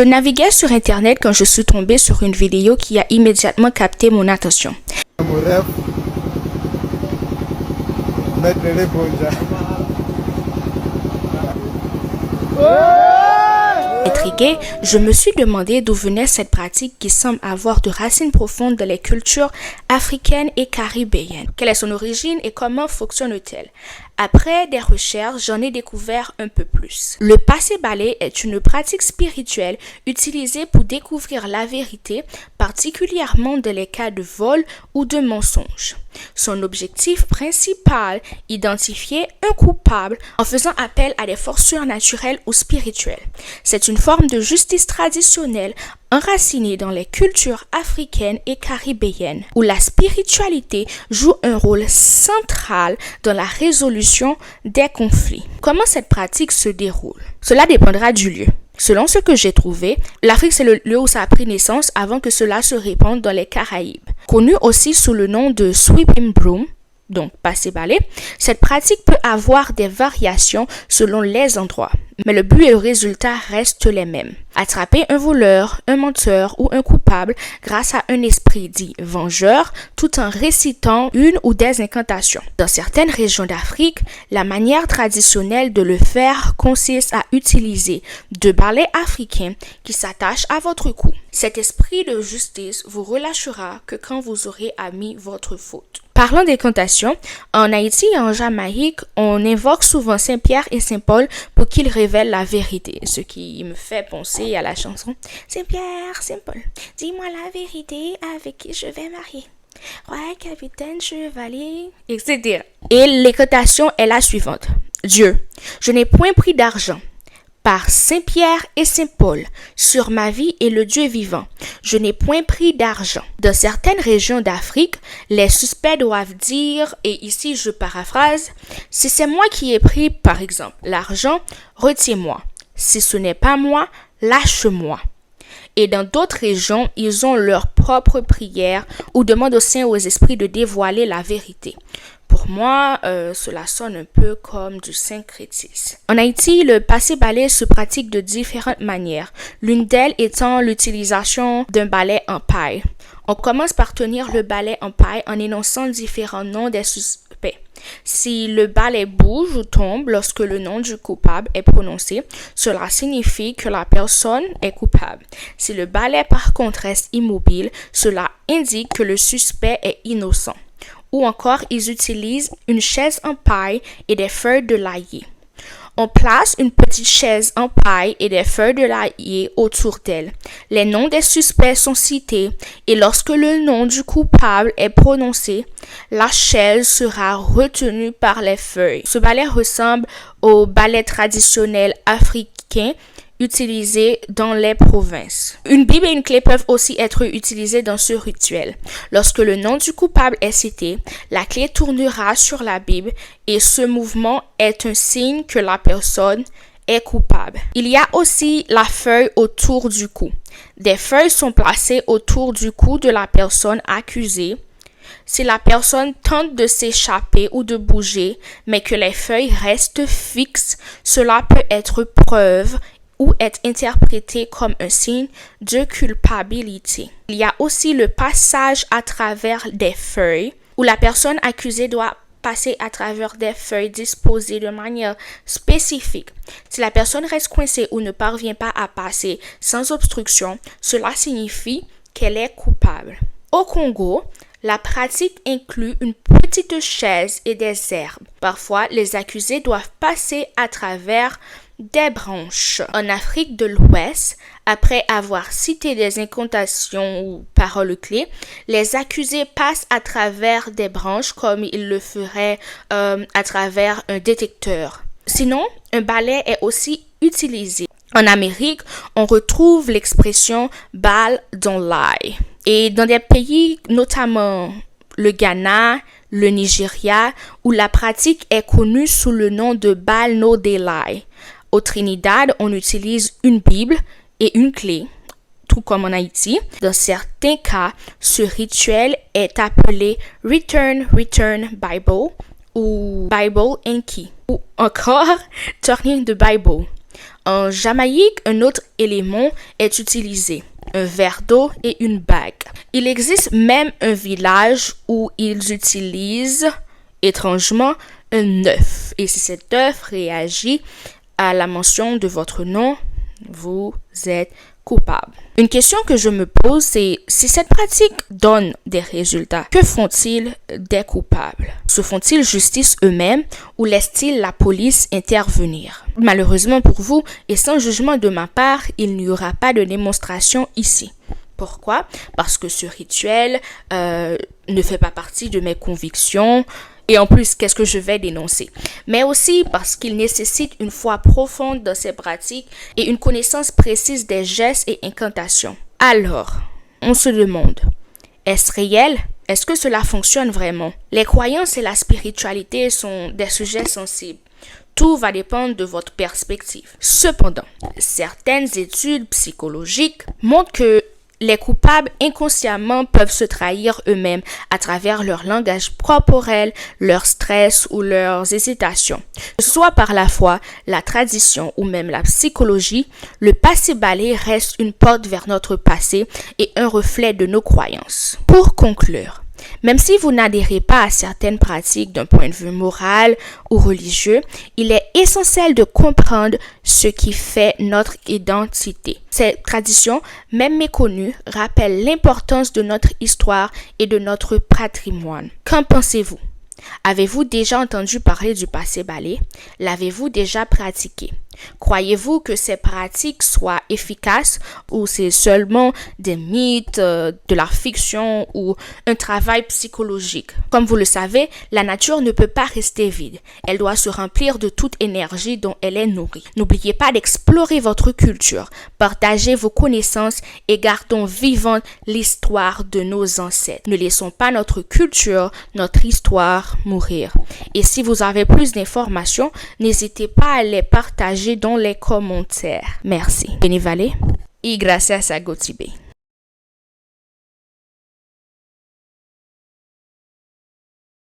Je naviguais sur Internet quand je suis tombée sur une vidéo qui a immédiatement capté mon attention. Mon rêve, mettre les bonjas. Intriguée, je me suis demandé d'où venait cette pratique qui semble avoir de racines profondes dans les cultures africaines et caribéennes. Quelle est son origine et comment fonctionne-t-elle? Après des recherches, j'en ai découvert un peu plus. Le passé-balai est une pratique spirituelle utilisée pour découvrir la vérité, particulièrement dans les cas de vol ou de mensonge. Son objectif principal, identifier un coupable en faisant appel à des forces surnaturelles ou spirituelles. C'est une forme de justice traditionnelle enracinée dans les cultures africaines et caribéennes, où la spiritualité joue un rôle central dans la résolution des conflits. Comment cette pratique se déroule? Cela dépendra du lieu. Selon ce que j'ai trouvé, l'Afrique c'est le lieu où ça a pris naissance avant que cela se répande dans les Caraïbes. Connu aussi sous le nom de sweeping broom, donc passé-balai, cette pratique peut avoir des variations selon les endroits, mais le but et le résultat restent les mêmes. Attraper un voleur, un menteur ou un coupable grâce à un esprit dit vengeur tout en récitant une ou des incantations. Dans certaines régions d'Afrique, la manière traditionnelle de le faire consiste à utiliser deux balais africains qui s'attachent à votre cou. Cet esprit de justice vous relâchera que quand vous aurez admis votre faute. Parlant d'incantation, en Haïti et en Jamaïque, on invoque souvent Saint-Pierre et Saint-Paul pour qu'ils révèlent la vérité, ce qui me fait penser à la chanson Saint-Pierre, Saint-Paul, dis-moi la vérité avec qui je vais marier. Roi, capitaine, chevalier, etc. Et l'incantation est la suivante. Dieu, je n'ai point pris d'argent. Par Saint-Pierre et Saint-Paul, sur ma vie et le Dieu vivant, je n'ai point pris d'argent. Dans certaines régions d'Afrique, les suspects doivent dire, et ici je paraphrase, si c'est moi qui ai pris, par exemple, l'argent, retiens-moi. Si ce n'est pas moi, lâche-moi. Et dans d'autres régions, ils ont leur propre prière ou demandent aux saints ou aux esprits de dévoiler la vérité. Pour moi, cela sonne un peu comme du syncrétisme. En Haïti, le passé-balai se pratique de différentes manières, l'une d'elles étant l'utilisation d'un balai en paille. On commence par tenir le balai en paille en énonçant différents noms des suspects. Si le balai bouge ou tombe lorsque le nom du coupable est prononcé, cela signifie que la personne est coupable. Si le balai par contre reste immobile, cela indique que le suspect est innocent. Ou encore, ils utilisent une chaise en paille et des feuilles de laurier. On place une petite chaise en paille et des feuilles de laurier autour d'elle. Les noms des suspects sont cités et lorsque le nom du coupable est prononcé, la chaise sera retenue par les feuilles. Ce balai ressemble au balai traditionnel africain utilisés dans les provinces. Une Bible et une clé peuvent aussi être utilisées dans ce rituel. Lorsque le nom du coupable est cité, la clé tournera sur la Bible et ce mouvement est un signe que la personne est coupable. Il y a aussi la feuille autour du cou. Des feuilles sont placées autour du cou de la personne accusée. Si la personne tente de s'échapper ou de bouger, mais que les feuilles restent fixes, cela peut être preuve ou être interprété comme un signe de culpabilité. Il y a aussi le passage à travers des feuilles, où la personne accusée doit passer à travers des feuilles disposées de manière spécifique. Si la personne reste coincée ou ne parvient pas à passer sans obstruction, cela signifie qu'elle est coupable. Au Congo, la pratique inclut une petite chaise et des herbes. Parfois, les accusés doivent passer à travers des branches. En Afrique de l'Ouest, après avoir cité des incantations ou paroles clés, les accusés passent à travers des branches comme ils le feraient à travers un détecteur. Sinon, un balai est aussi utilisé. En Amérique, on retrouve l'expression « balle don't lie ». Et dans des pays, notamment le Ghana, le Nigeria, où la pratique est connue sous le nom de « balle no dey lie ». Au Trinidad, on utilise une Bible et une clé, tout comme en Haïti. Dans certains cas, ce rituel est appelé Return Bible ou Bible and Key ou encore Turning the Bible. En Jamaïque, un autre élément est utilisé, un verre d'eau et une bague. Il existe même un village où ils utilisent, étrangement, un œuf. Et si cet œuf réagit à la mention de votre nom, vous êtes coupable. Une question que je me pose, c'est si cette pratique donne des résultats, que font-ils des coupables? Se font-ils justice eux-mêmes ou laissent-ils la police intervenir? Malheureusement pour vous, et sans jugement de ma part, il n'y aura pas de démonstration ici. Pourquoi? Parce que ce rituel ne fait pas partie de mes convictions. Et en plus, qu'est-ce que je vais dénoncer? Mais aussi parce qu'il nécessite une foi profonde dans ces pratiques et une connaissance précise des gestes et incantations. Alors, on se demande, est-ce réel? Est-ce que cela fonctionne vraiment? Les croyances et la spiritualité sont des sujets sensibles. Tout va dépendre de votre perspective. Cependant, certaines études psychologiques montrent que les coupables inconsciemment peuvent se trahir eux-mêmes à travers leur langage corporel, leur stress ou leurs hésitations. Que ce soit par la foi, la tradition ou même la psychologie, le passé balai reste une porte vers notre passé et un reflet de nos croyances. Pour conclure, même si vous n'adhérez pas à certaines pratiques d'un point de vue moral ou religieux, il est essentiel de comprendre ce qui fait notre identité. Ces traditions, même méconnues, rappellent l'importance de notre histoire et de notre patrimoine. Qu'en pensez-vous? Avez-vous déjà entendu parler du passé balai? L'avez-vous déjà pratiqué? Croyez-vous que ces pratiques soient efficaces ou c'est seulement des mythes, de la fiction ou un travail psychologique? Comme vous le savez, la nature ne peut pas rester vide. Elle doit se remplir de toute énergie dont elle est nourrie. N'oubliez pas d'explorer votre culture, partagez vos connaissances et gardons vivante l'histoire de nos ancêtres. Ne laissons pas notre culture, notre histoire mourir. Et si vous avez plus d'informations, n'hésitez pas à les partager dans les commentaires. Merci. Benivale y gracias a Gotibé.